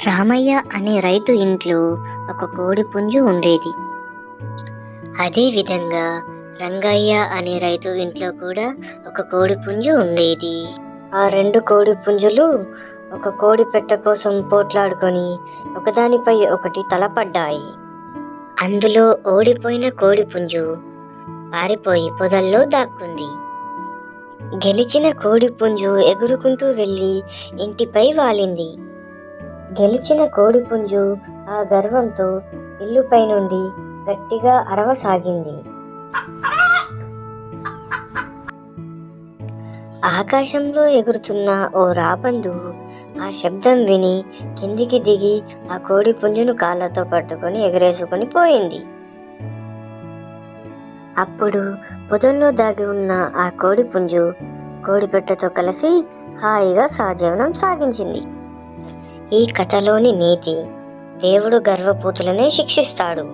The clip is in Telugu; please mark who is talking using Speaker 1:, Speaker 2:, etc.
Speaker 1: రామయ్య అనే రైతు ఇంట్లో ఒక కోడి పుంజు ఉండేది. అదేవిధంగా రంగయ్య అనే రైతు ఇంట్లో కూడా ఒక కోడి పుంజు ఉండేది. ఆ రెండు కోడి పుంజులు ఒక కోడి పెట్ట కోసం పోట్లాడుకొని ఒకదానిపై ఒకటి తలపడ్డాయి. అందులో ఓడిపోయిన కోడి పుంజు పారిపోయి పొదల్లో దాక్కుంది. గెలిచిన కోడి పుంజు ఎగురుకుంటూ వెళ్ళి ఇంటిపై వాలింది. గెలిచిన కోడి పుంజు ఆ గర్వంతో ఇల్లుపై నుండి గట్టిగా అరవసాగింది. ఆకాశంలో ఎగురుతున్న ఓ రాబందు ఆ శబ్దం విని కిందికి దిగి ఆ కోడి పుంజును కాళ్ళతో పట్టుకొని ఎగరేసుకొని పోయింది. అప్పుడు పొదల్లో దాగి ఉన్న ఆ కోడి పుంజు కోడిపెట్టతో కలిసి హాయిగా సహజీవనం సాగించింది. ఈ కథలోని నీతి: దేవుడు గర్వపోతులనే శిక్షిస్తాడు.